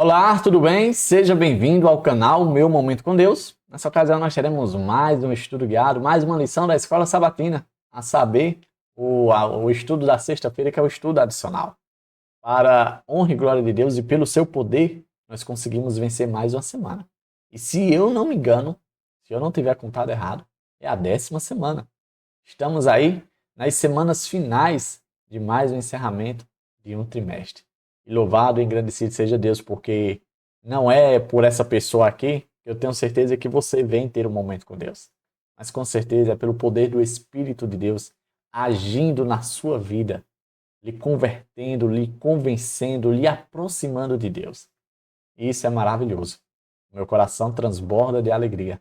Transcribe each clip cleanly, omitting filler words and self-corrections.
Olá, tudo bem? Seja bem-vindo ao canal Meu Momento com Deus. Nessa ocasião nós teremos mais um estudo guiado, mais uma lição da Escola Sabatina, a saber, o estudo da sexta-feira, que é o estudo adicional. Para honra e glória de Deus e pelo seu poder, nós conseguimos vencer mais uma semana. E se eu não me engano, se eu não tiver contado errado, é a 10ª semana. Estamos aí nas semanas finais de mais um encerramento de um trimestre. E louvado e engrandecido seja Deus, porque não é por essa pessoa aqui que eu tenho certeza que você vem ter um momento com Deus. Mas com certeza é pelo poder do Espírito de Deus agindo na sua vida, lhe convertendo, lhe convencendo, lhe aproximando de Deus. E isso é maravilhoso. Meu coração transborda de alegria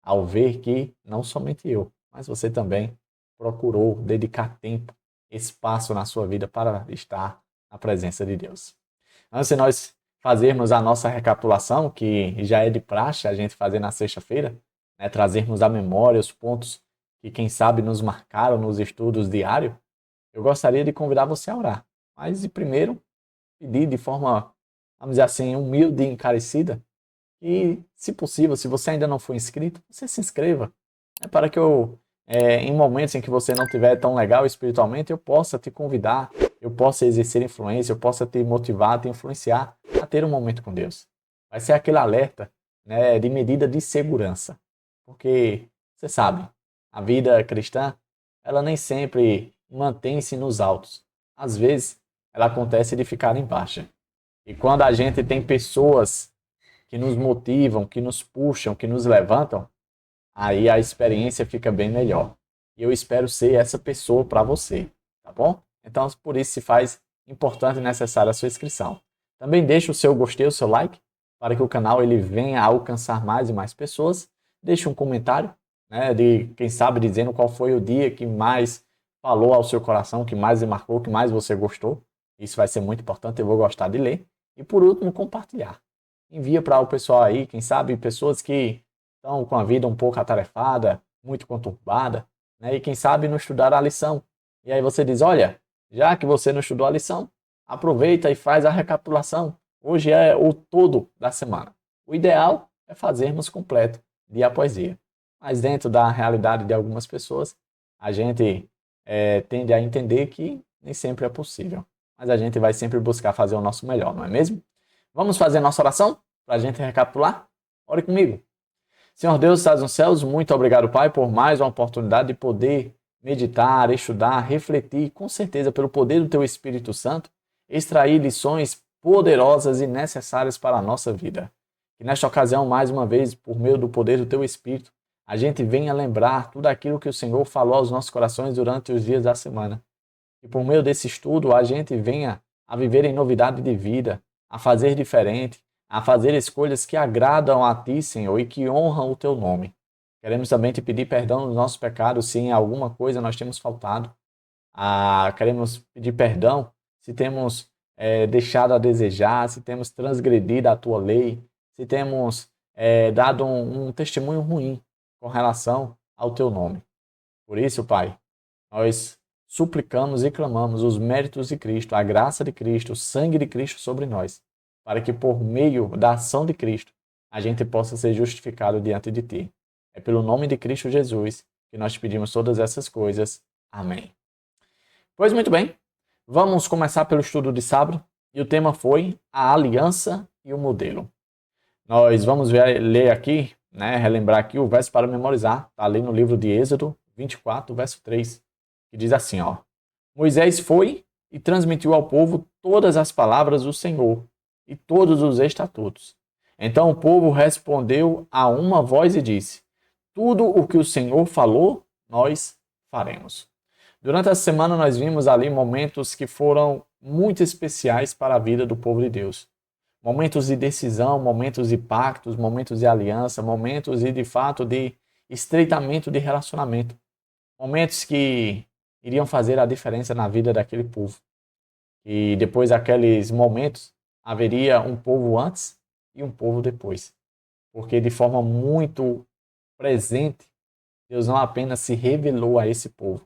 ao ver que não somente eu, mas você também procurou dedicar tempo, espaço na sua vida para estar na presença de Deus. Antes de nós fazermos a nossa recapitulação, que já é de praxe a gente fazer na sexta-feira, né, trazermos à memória os pontos que, quem sabe, nos marcaram nos estudos diários, eu gostaria de convidar você a orar. Mas, de primeiro, pedir de forma, vamos dizer assim, humilde e encarecida, e, se possível, se você ainda não for inscrito, você se inscreva, né, para que em momentos em que você não estiver tão legal espiritualmente, eu possa te convidar, eu possa exercer influência, eu possa te motivar, te influenciar a ter um momento com Deus. Vai ser aquele alerta, né, de medida de segurança. Porque, você sabe, a vida cristã, ela nem sempre mantém-se nos altos. Às vezes, ela acontece de ficar em baixa. E quando a gente tem pessoas que nos motivam, que nos puxam, que nos levantam, aí a experiência fica bem melhor. E eu espero ser essa pessoa para você, tá bom? Então, por isso se faz importante e necessária a sua inscrição. Também deixe o seu gostei, o seu like, para que o canal ele venha a alcançar mais e mais pessoas. Deixe um comentário, né, de quem sabe dizendo qual foi o dia que mais falou ao seu coração, que mais lhe marcou, que mais você gostou. Isso vai ser muito importante, eu vou gostar de ler. E por último, compartilhar. Envia para o pessoal aí, quem sabe pessoas que estão com a vida um pouco atarefada, muito conturbada, né? E quem sabe não estudaram a lição. E aí você diz, olha, já que você não estudou a lição, aproveita e faz a recapitulação. Hoje é o todo da semana. O ideal é fazermos completo, dia após dia. Mas dentro da realidade de algumas pessoas, a gente tende a entender que nem sempre é possível. Mas a gente vai sempre buscar fazer o nosso melhor, não é mesmo? Vamos fazer nossa oração para a gente recapitular? Ore comigo. Senhor Deus, estás nos céus, muito obrigado, Pai, por mais uma oportunidade de poder meditar, estudar, refletir, com certeza, pelo poder do Teu Espírito Santo, extrair lições poderosas e necessárias para a nossa vida. Que nesta ocasião, mais uma vez, por meio do poder do Teu Espírito, a gente venha lembrar tudo aquilo que o Senhor falou aos nossos corações durante os dias da semana. E por meio desse estudo, a gente venha a viver em novidade de vida, a fazer diferente, a fazer escolhas que agradam a Ti, Senhor, e que honram o Teu nome. Queremos também te pedir perdão dos nossos pecados, se em alguma coisa nós temos faltado. Queremos pedir perdão se temos deixado a desejar, se temos transgredido a Tua lei, se temos dado um testemunho ruim com relação ao Teu nome. Por isso, Pai, nós suplicamos e clamamos os méritos de Cristo, a graça de Cristo, o sangue de Cristo sobre nós, para que por meio da ação de Cristo a gente possa ser justificado diante de Ti. É pelo nome de Cristo Jesus que nós te pedimos todas essas coisas. Amém. Pois muito bem, vamos começar pelo estudo de sábado e o tema foi a aliança e o modelo. Nós vamos ler aqui, né, relembrar aqui o verso para memorizar, está ali no livro de Êxodo 24, verso 3, que diz assim, ó: Moisés foi e transmitiu ao povo todas as palavras do Senhor e todos os estatutos. Então o povo respondeu a uma voz e disse: Tudo o que o Senhor falou, nós faremos. Durante a semana nós vimos ali momentos que foram muito especiais para a vida do povo de Deus. Momentos de decisão, momentos de pactos, momentos de aliança, momentos de fato de estreitamento de relacionamento. Momentos que iriam fazer a diferença na vida daquele povo. E depois daqueles momentos, haveria um povo antes e um povo depois. Porque de forma muito presente, Deus não apenas se revelou a esse povo,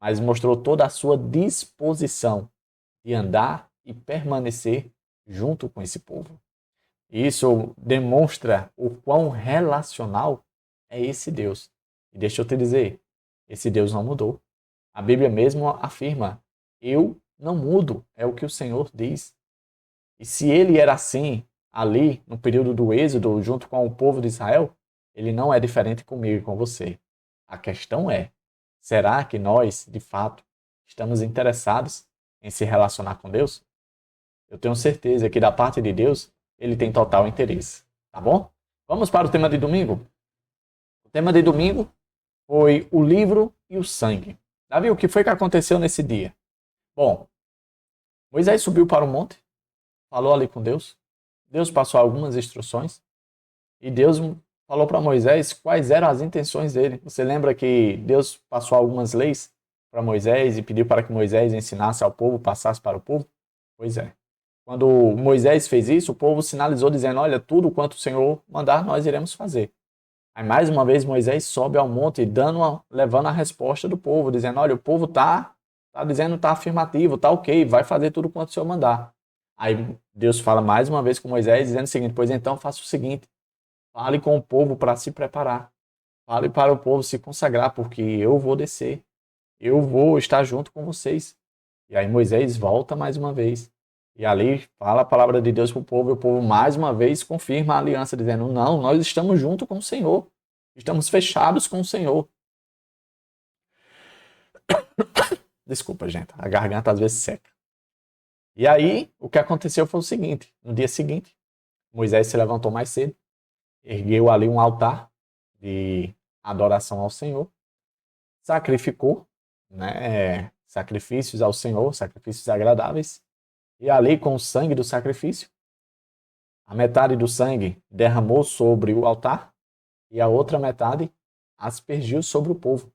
mas mostrou toda a sua disposição de andar e permanecer junto com esse povo. Isso demonstra o quão relacional é esse Deus. E deixa eu te dizer, esse Deus não mudou. A Bíblia mesmo afirma, eu não mudo, é o que o Senhor diz. E se ele era assim, ali, no período do Êxodo, junto com o povo de Israel, ele não é diferente comigo e com você. A questão é, será que nós, de fato, estamos interessados em se relacionar com Deus? Eu tenho certeza que da parte de Deus, ele tem total interesse. Tá bom? Vamos para o tema de domingo? O tema de domingo foi o livro e o sangue. Davi, o que foi que aconteceu nesse dia? Bom, Moisés subiu para o monte, falou ali com Deus. Deus passou algumas instruções e Deus falou para Moisés quais eram as intenções dele. Você lembra que Deus passou algumas leis para Moisés e pediu para que Moisés ensinasse ao povo, passasse para o povo? Pois é. Quando Moisés fez isso, o povo sinalizou dizendo, olha, tudo quanto o Senhor mandar, nós iremos fazer. Aí mais uma vez Moisés sobe ao monte levando a resposta do povo, dizendo, olha, o povo tá dizendo, tá afirmativo, tá ok, vai fazer tudo quanto o Senhor mandar. Aí Deus fala mais uma vez com Moisés, dizendo o seguinte, pois então faça o seguinte, fale com o povo para se preparar, fale para o povo se consagrar, porque eu vou descer, eu vou estar junto com vocês. E aí Moisés volta mais uma vez. E ali fala a palavra de Deus para o povo, e o povo mais uma vez confirma a aliança, dizendo, não, nós estamos junto com o Senhor, estamos fechados com o Senhor. Desculpa, gente, a garganta às vezes seca. E aí, o que aconteceu foi o seguinte, no dia seguinte, Moisés se levantou mais cedo, ergueu ali um altar de adoração ao Senhor, sacrificou, sacrifícios ao Senhor, sacrifícios agradáveis, e ali com o sangue do sacrifício, a metade do sangue derramou sobre o altar e a outra metade aspergiu sobre o povo.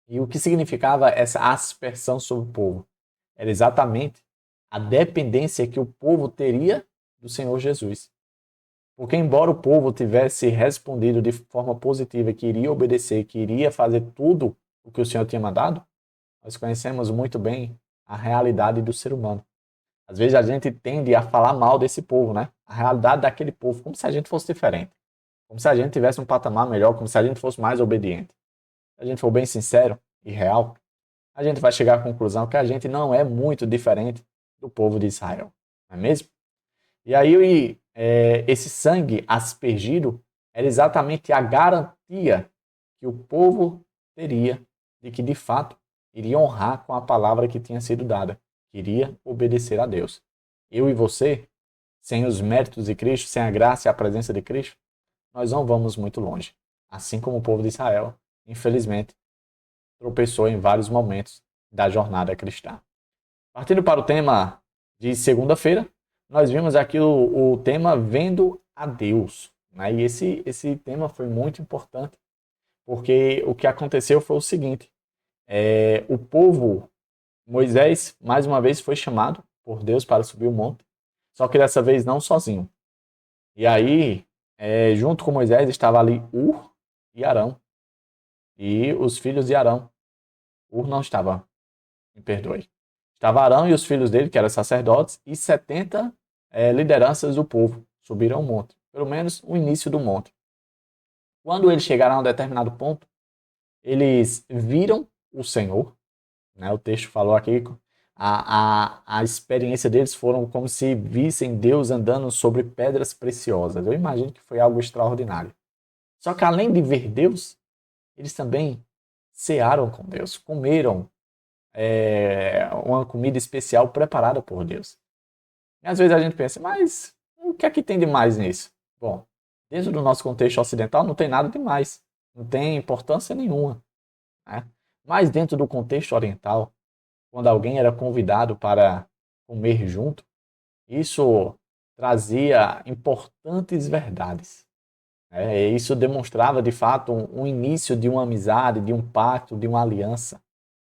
E o que significava essa aspersão sobre o povo? Era exatamente a dependência que o povo teria do Senhor Jesus. Porque embora o povo tivesse respondido de forma positiva, que iria obedecer, que iria fazer tudo o que o Senhor tinha mandado, nós conhecemos muito bem a realidade do ser humano. Às vezes a gente tende a falar mal desse povo, né? A realidade daquele povo, como se a gente fosse diferente. Como se a gente tivesse um patamar melhor, como se a gente fosse mais obediente. Se a gente for bem sincero e real, a gente vai chegar à conclusão que a gente não é muito diferente do povo de Israel. Não é mesmo? E aí esse sangue aspergido era exatamente a garantia que o povo teria de que, de fato, iria honrar com a palavra que tinha sido dada. Queria obedecer a Deus. Eu e você, sem os méritos de Cristo, sem a graça e a presença de Cristo, nós não vamos muito longe. Assim como o povo de Israel, infelizmente, tropeçou em vários momentos da jornada cristã. Partindo para o tema de segunda-feira, nós vimos aqui o tema Vendo a Deus. Né? E esse tema foi muito importante, porque o que aconteceu foi o seguinte, o povo, Moisés, mais uma vez, foi chamado por Deus para subir o monte, só que dessa vez não sozinho. E aí, junto com Moisés, estava ali Ur e Arão, e os filhos de Arão. Ur não estava, me perdoe. Estava Arão e os filhos dele, que eram sacerdotes, e 70 lideranças do povo subiram o monte, pelo menos o início do monte. Quando eles chegaram a um determinado ponto, eles viram o Senhor, né? O texto falou aqui, a experiência deles foram como se vissem Deus andando sobre pedras preciosas. Eu imagino que foi algo extraordinário. Só que além de ver Deus, eles também cearam com Deus, comeram uma comida especial preparada por Deus. E às vezes a gente pensa, mas o que é que tem de mais nisso? Bom, dentro do nosso contexto ocidental não tem nada de mais, não tem importância nenhuma. Né? Mas dentro do contexto oriental, quando alguém era convidado para comer junto, isso trazia importantes verdades. Isso demonstrava, de fato, um início de uma amizade, de um pacto, de uma aliança.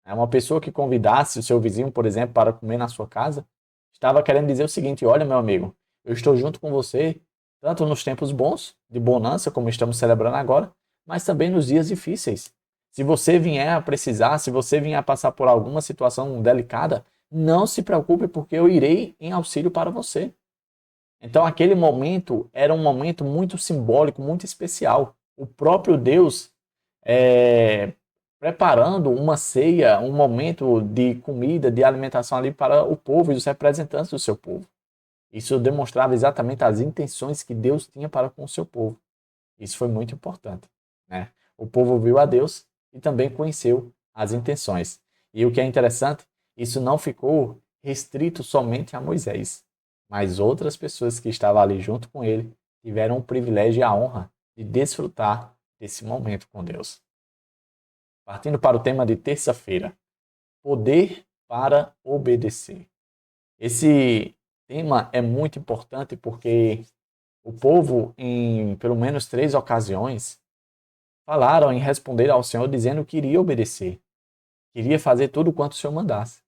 Uma pessoa que convidasse o seu vizinho, por exemplo, para comer na sua casa, estava querendo dizer o seguinte, olha, meu amigo, eu estou junto com você, tanto nos tempos bons, de bonança, como estamos celebrando agora, mas também nos dias difíceis. Se você vier a precisar, se você vier a passar por alguma situação delicada, não se preocupe, porque eu irei em auxílio para você. Então, aquele momento era um momento muito simbólico, muito especial. O próprio Deus é, preparando uma ceia, um momento de comida, de alimentação ali para o povo e os representantes do seu povo. Isso demonstrava exatamente as intenções que Deus tinha para com o seu povo. Isso foi muito importante, né? O povo viu a Deus e também conheceu as intenções. E o que é interessante, isso não ficou restrito somente a Moisés, mas outras pessoas que estavam ali junto com ele tiveram o privilégio e a honra de desfrutar desse momento com Deus. Partindo para o tema de terça-feira, poder para obedecer. Esse tema é muito importante porque o povo, em pelo menos 3 ocasiões, falaram em responder ao Senhor dizendo que iria obedecer, queria fazer tudo quanto o Senhor mandasse.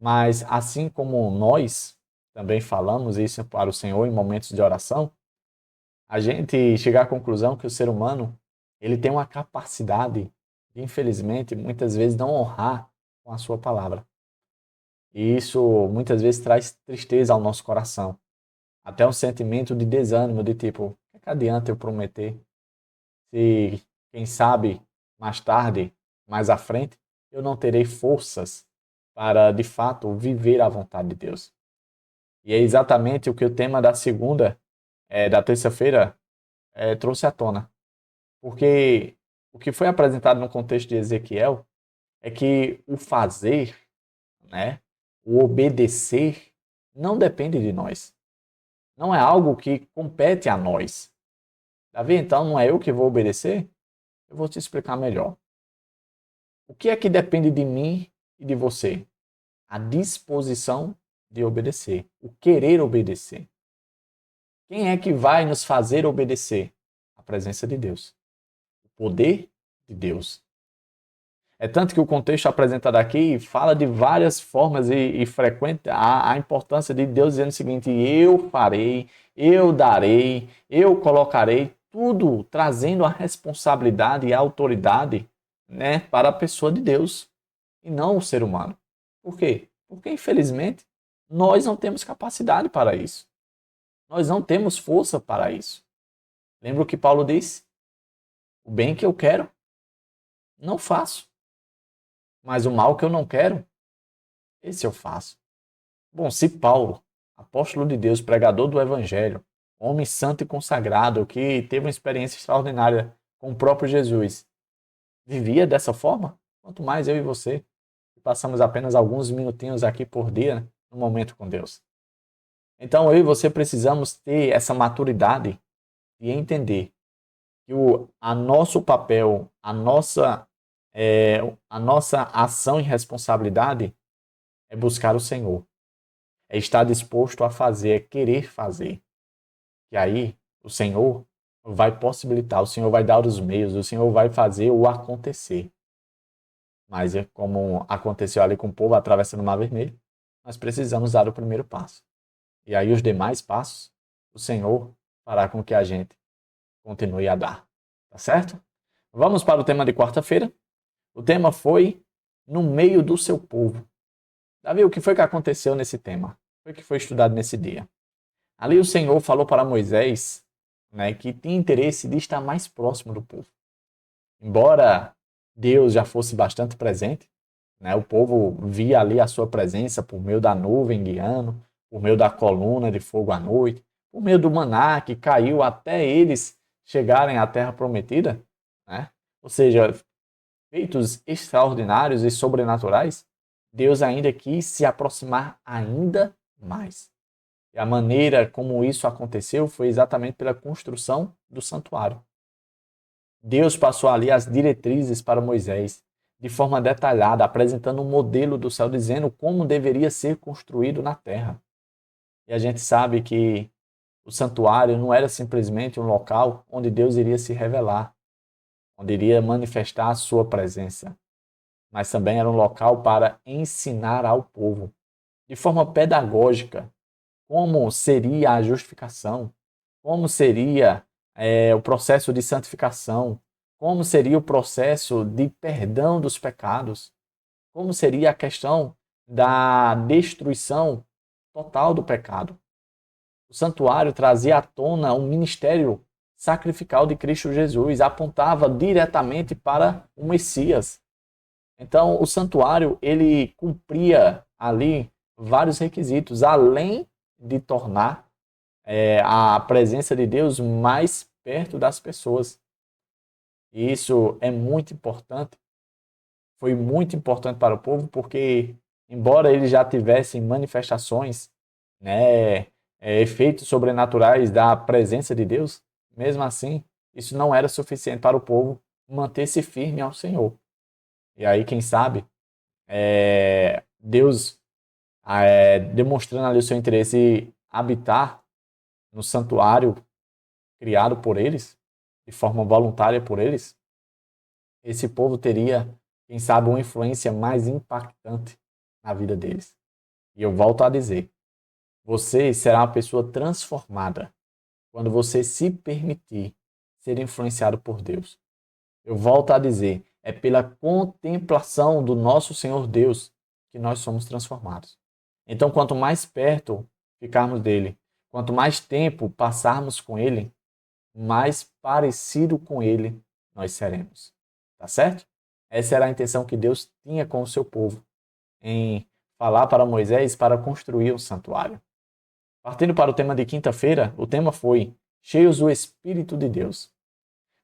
Mas assim como nós também falamos isso para o Senhor em momentos de oração, a gente chega à conclusão que o ser humano ele tem uma capacidade de, infelizmente, muitas vezes não honrar com a sua palavra. E isso muitas vezes traz tristeza ao nosso coração. Até um sentimento de desânimo, de tipo, o que adianta eu prometer se, quem sabe, mais tarde, mais à frente, eu não terei forças para, de fato, viver a vontade de Deus. E é exatamente o que o tema da segunda, da terça-feira, trouxe à tona. Porque o que foi apresentado no contexto de Ezequiel é que o fazer, né, o obedecer, não depende de nós. Não é algo que compete a nós. Davi, então não é eu que vou obedecer? Eu vou te explicar melhor. O que é que depende de mim e de você? A disposição de obedecer, o querer obedecer. Quem é que vai nos fazer obedecer? A presença de Deus, o poder de Deus. É tanto que o contexto apresentado aqui fala de várias formas e frequente a importância de Deus dizendo o seguinte: eu farei, eu darei, eu colocarei, tudo trazendo a responsabilidade e a autoridade, né, para a pessoa de Deus e não o ser humano. Por quê? Porque, infelizmente, nós não temos capacidade para isso. Nós não temos força para isso. Lembra o que Paulo disse? O bem que eu quero, não faço. Mas o mal que eu não quero, esse eu faço. Bom, se Paulo, apóstolo de Deus, pregador do Evangelho, homem santo e consagrado, que teve uma experiência extraordinária com o próprio Jesus, vivia dessa forma, quanto mais eu e você, que passamos apenas alguns minutinhos aqui por dia no momento com Deus. Então eu e você precisamos ter essa maturidade e entender que a nosso papel, a nossa ação e responsabilidade é buscar o Senhor, é estar disposto a fazer, é querer fazer. E aí o Senhor vai possibilitar, o Senhor vai dar os meios, o Senhor vai fazer o acontecer. Mas é como aconteceu ali com o povo atravessando o Mar Vermelho, nós precisamos dar o primeiro passo. E aí os demais passos, o Senhor fará com que a gente continue a dar. Tá certo? Vamos para o tema de quarta-feira. O tema foi no meio do seu povo. Davi, o que foi que aconteceu nesse tema? O que foi estudado nesse dia? Ali o Senhor falou para Moisés, né, que tinha interesse de estar mais próximo do povo. Embora Deus já fosse bastante presente, né, o povo via ali a sua presença por meio da nuvem guiando, por meio da coluna de fogo à noite, por meio do maná que caiu até eles chegarem à terra prometida, né? Ou seja, feitos extraordinários e sobrenaturais, Deus ainda quis se aproximar ainda mais. E a maneira como isso aconteceu foi exatamente pela construção do santuário. Deus passou ali as diretrizes para Moisés, de forma detalhada, apresentando um modelo do céu, dizendo como deveria ser construído na terra. E a gente sabe que o santuário não era simplesmente um local onde Deus iria se revelar, onde iria manifestar a sua presença, mas também era um local para ensinar ao povo, de forma pedagógica, como seria a justificação, como seria o processo de santificação, como seria o processo de perdão dos pecados, como seria a questão da destruição total do pecado. O santuário trazia à tona o ministério sacrificial de Cristo Jesus, apontava diretamente para o Messias. Então, o santuário, ele cumpria ali vários requisitos, além de tornar a presença de Deus mais perto das pessoas. E isso é muito importante, foi muito importante para o povo, porque, embora eles já tivessem manifestações, né, efeitos sobrenaturais da presença de Deus, mesmo assim, isso não era suficiente para o povo manter-se firme ao Senhor. E aí, quem sabe, Deus, demonstrando ali o seu interesse em habitar no santuário criado por eles, de forma voluntária por eles, esse povo teria, quem sabe, uma influência mais impactante na vida deles. E eu volto a dizer, você será uma pessoa transformada quando você se permitir ser influenciado por Deus. Eu volto a dizer, é pela contemplação do nosso Senhor Deus que nós somos transformados. Então, quanto mais perto ficarmos dele, quanto mais tempo passarmos com ele, mais parecido com ele nós seremos. Tá certo? Essa era a intenção que Deus tinha com o seu povo, em falar para Moisés para construir um santuário. Partindo para o tema de quinta-feira, o tema foi cheios do Espírito de Deus.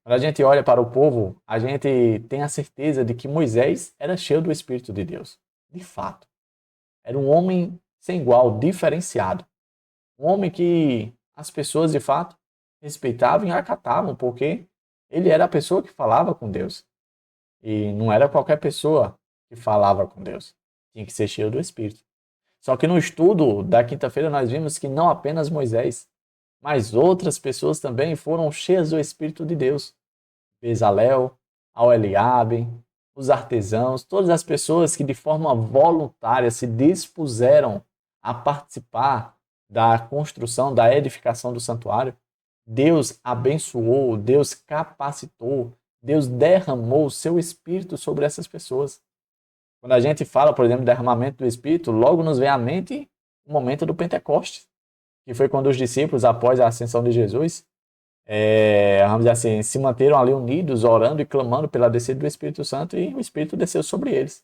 Quando a gente olha para o povo, a gente tem a certeza de que Moisés era cheio do Espírito de Deus. De fato. Era um homem sem igual, diferenciado. Um homem que as pessoas, de fato, respeitavam e acatavam, porque ele era a pessoa que falava com Deus. E não era qualquer pessoa que falava com Deus. Tinha que ser cheio do Espírito. Só que no estudo da quinta-feira nós vimos que não apenas Moisés, mas outras pessoas também foram cheias do Espírito de Deus. Bezalel, Eliabe, os artesãos, todas as pessoas que de forma voluntária se dispuseram a participar da construção, da edificação do santuário. Deus abençoou, Deus capacitou, Deus derramou o seu Espírito sobre essas pessoas. Quando a gente fala, por exemplo, derramamento do Espírito, logo nos vem à mente o momento do Pentecostes, que foi quando os discípulos, após a ascensão de Jesus, vamos dizer assim, se manteram ali unidos, orando e clamando pela descida do Espírito Santo, e o Espírito desceu sobre eles.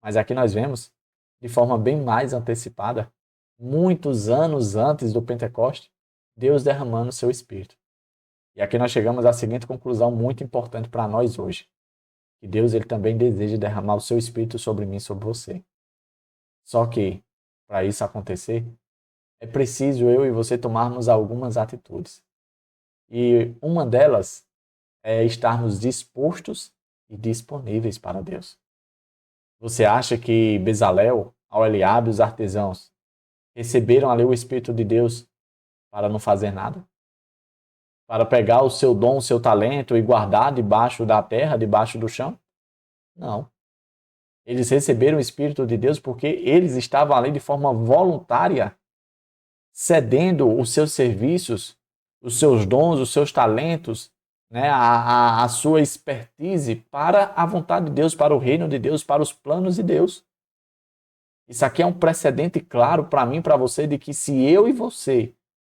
Mas aqui nós vemos, de forma bem mais antecipada, muitos anos antes do Pentecostes, Deus derramando o seu Espírito. E aqui nós chegamos à seguinte conclusão muito importante para nós hoje. Que Deus ele também deseja derramar o seu Espírito sobre mim e sobre você. Só que, para isso acontecer, é preciso eu e você tomarmos algumas atitudes. E uma delas é estarmos dispostos e disponíveis para Deus. Você acha que Bezalel, Eliabe e os artesãos receberam ali o Espírito de Deus para não fazer nada? Para pegar o seu dom, o seu talento e guardar debaixo da terra, debaixo do chão? Não. Eles receberam o Espírito de Deus porque eles estavam ali de forma voluntária, cedendo os seus serviços, os seus dons, os seus talentos, né, a sua expertise para a vontade de Deus, para o reino de Deus, para os planos de Deus. Isso aqui é um precedente claro para mim e para você de que se eu e você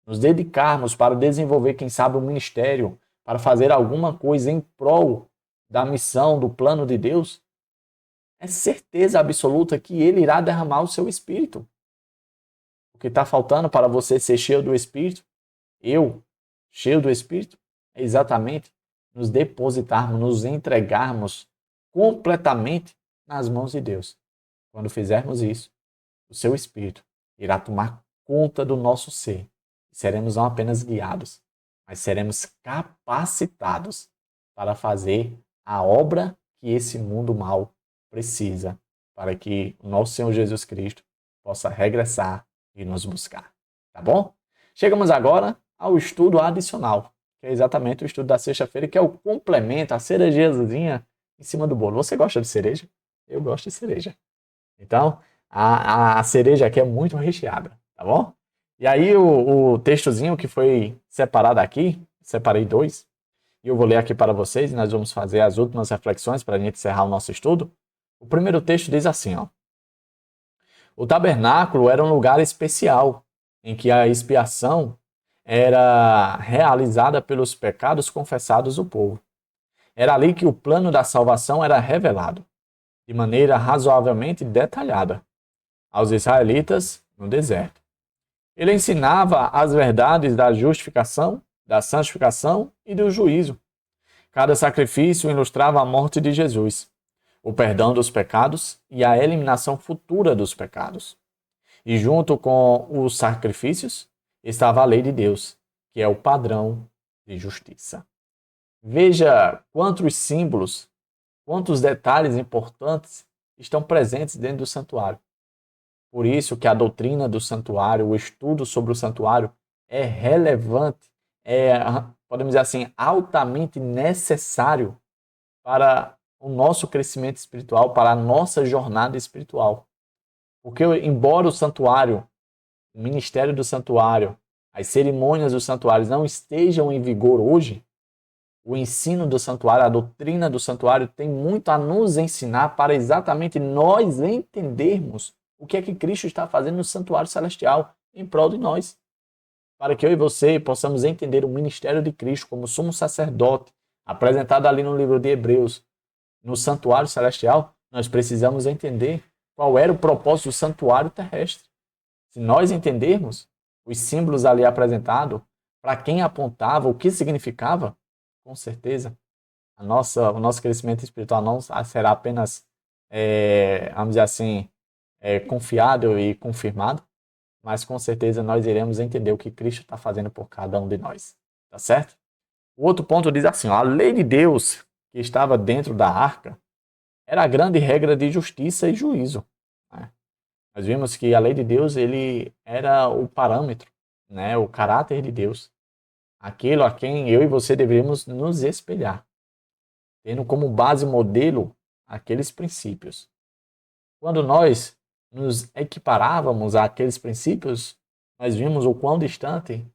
nos dedicarmos para desenvolver, quem sabe, um ministério, para fazer alguma coisa em prol da missão, do plano de Deus, é certeza absoluta que Ele irá derramar o seu Espírito. O que está faltando para você ser cheio do Espírito, eu, cheio do Espírito, é exatamente nos depositarmos, nos entregarmos completamente nas mãos de Deus. Quando fizermos isso, o seu Espírito irá tomar conta do nosso ser. Seremos não apenas guiados, mas seremos capacitados para fazer a obra que esse mundo mal precisa, para que o nosso Senhor Jesus Cristo possa regressar e nos buscar. Tá bom? Chegamos agora ao estudo adicional, que é exatamente o estudo da sexta-feira, que é o complemento, a cerejazinha em cima do bolo. Você gosta de cereja? Eu gosto de cereja. Então, a cereja aqui é muito recheada, tá bom? E aí o textozinho que foi separado aqui, separei 2, e eu vou ler aqui para vocês, e nós vamos fazer as últimas reflexões para a gente encerrar o nosso estudo. O primeiro texto diz assim, ó: o tabernáculo era um lugar especial, em que a expiação era realizada pelos pecados confessados do povo. Era ali que o plano da salvação era revelado, de maneira razoavelmente detalhada, aos israelitas no deserto. Ele ensinava as verdades da justificação, da santificação e do juízo. Cada sacrifício ilustrava a morte de Jesus, o perdão dos pecados e a eliminação futura dos pecados. E junto com os sacrifícios estava a lei de Deus, que é o padrão de justiça. Veja quantos símbolos, quantos detalhes importantes estão presentes dentro do santuário. Por isso que a doutrina do santuário, o estudo sobre o santuário é relevante, podemos dizer assim, altamente necessário para o nosso crescimento espiritual, para a nossa jornada espiritual. Porque embora o santuário, o ministério do santuário, as cerimônias dos santuários não estejam em vigor hoje, o ensino do santuário, a doutrina do santuário tem muito a nos ensinar para exatamente nós entendermos o que é que Cristo está fazendo no santuário celestial em prol de nós. Para que eu e você possamos entender o ministério de Cristo como sumo sacerdote, apresentado ali no livro de Hebreus, no santuário celestial, nós precisamos entender qual era o propósito do santuário terrestre. Se nós entendermos os símbolos ali apresentados, para quem apontava, o que significava, com certeza, o nosso crescimento espiritual não será apenas, vamos dizer assim, confiado e confirmado, mas com certeza nós iremos entender o que Cristo está fazendo por cada um de nós. Tá certo? O outro ponto diz assim, a lei de Deus que estava dentro da arca era a grande regra de justiça e juízo. Né? Nós vimos que a lei de Deus ele era o parâmetro, né? O caráter de Deus. Aquilo a quem eu e você deveríamos nos espelhar, tendo como base modelo aqueles princípios. Quando nós nos equiparávamos àqueles princípios, nós vimos o quão distante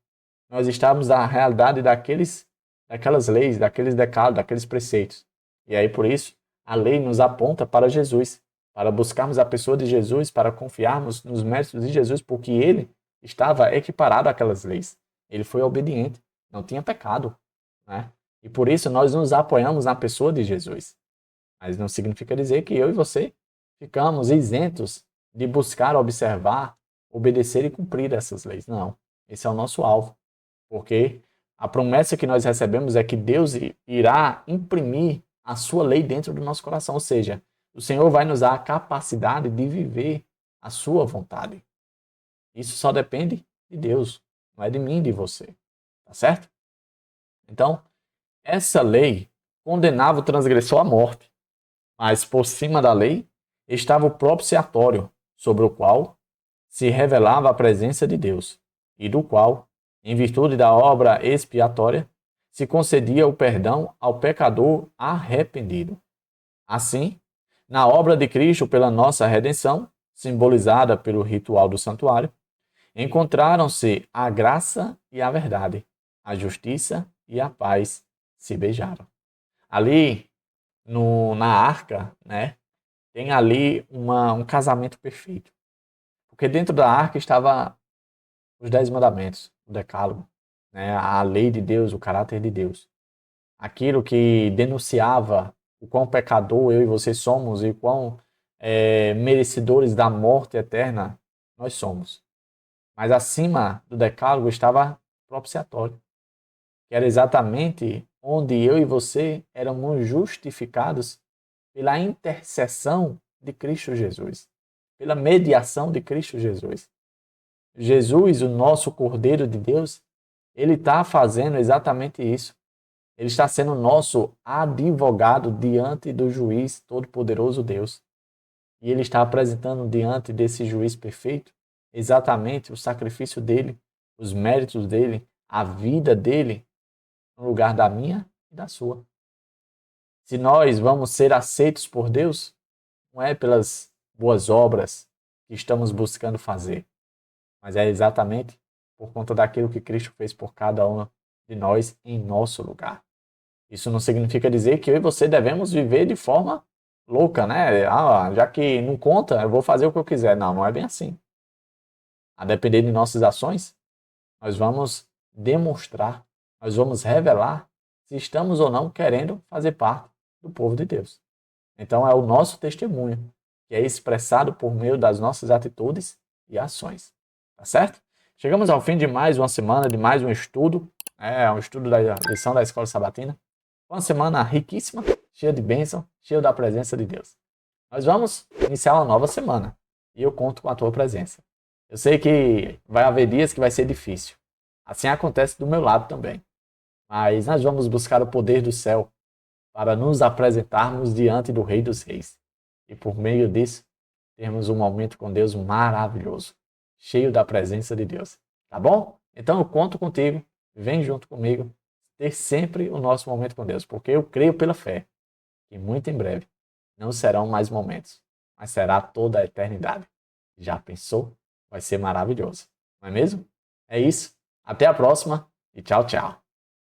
nós estávamos da realidade daquelas leis, daqueles decálogos, daqueles preceitos. E aí, por isso, a lei nos aponta para Jesus, para buscarmos a pessoa de Jesus, para confiarmos nos méritos de Jesus, porque ele estava equiparado àquelas leis. Ele foi obediente, não tinha pecado, né? E por isso nós nos apoiamos na pessoa de Jesus. Mas não significa dizer que eu e você ficamos isentos de buscar, observar, obedecer e cumprir essas leis. Não, esse é o nosso alvo. Porque a promessa que nós recebemos é que Deus irá imprimir a sua lei dentro do nosso coração. Ou seja, o Senhor vai nos dar a capacidade de viver a sua vontade. Isso só depende de Deus, não é de mim e de você. Tá certo? Então, essa lei condenava o transgressor à morte. Mas por cima da lei estava o propiciatório, sobre o qual se revelava a presença de Deus, e do qual, em virtude da obra expiatória, se concedia o perdão ao pecador arrependido. Assim, na obra de Cristo pela nossa redenção, simbolizada pelo ritual do santuário, encontraram-se a graça e a verdade, a justiça e a paz se beijaram. Ali, na arca, né, tem ali um casamento perfeito. Porque dentro da arca estava os 10 mandamentos, o decálogo, né, a lei de Deus, o caráter de Deus. Aquilo que denunciava o quão pecador eu e você somos e quão merecedores da morte eterna nós somos. Mas acima do decálogo estava o propiciatório, que era exatamente onde eu e você éramos justificados pela intercessão de Cristo Jesus, pela mediação de Cristo Jesus. Jesus, o nosso Cordeiro de Deus, ele está fazendo exatamente isso. Ele está sendo nosso advogado diante do juiz todo-poderoso Deus. E ele está apresentando diante desse juiz perfeito exatamente o sacrifício dele, os méritos dele, a vida dele, no lugar da minha e da sua. Se nós vamos ser aceitos por Deus, não é pelas boas obras que estamos buscando fazer, mas é exatamente por conta daquilo que Cristo fez por cada um de nós em nosso lugar. Isso não significa dizer que eu e você devemos viver de forma louca, né? Já que não conta, eu vou fazer o que eu quiser. Não, não é bem assim. a depender de nossas ações, nós vamos demonstrar, nós vamos revelar se estamos ou não querendo fazer parte do povo de Deus. Então é o nosso testemunho, que é expressado por meio das nossas atitudes e ações. Tá certo? Chegamos ao fim de mais uma semana, de mais um estudo, um estudo da lição da Escola Sabatina. Uma semana riquíssima, cheia de bênção, cheia da presença de Deus. Nós vamos iniciar uma nova semana e eu conto com a tua presença. Eu sei que vai haver dias que vai ser difícil. Assim acontece do meu lado também. Mas nós vamos buscar o poder do céu para nos apresentarmos diante do Rei dos Reis. E por meio disso, termos um momento com Deus maravilhoso, cheio da presença de Deus. Tá bom? Então eu conto contigo, vem junto comigo, ter sempre o nosso momento com Deus, porque eu creio pela fé que muito em breve não serão mais momentos, mas será toda a eternidade. Já pensou? Vai ser maravilhoso, não é mesmo? É isso. Até a próxima e tchau, tchau.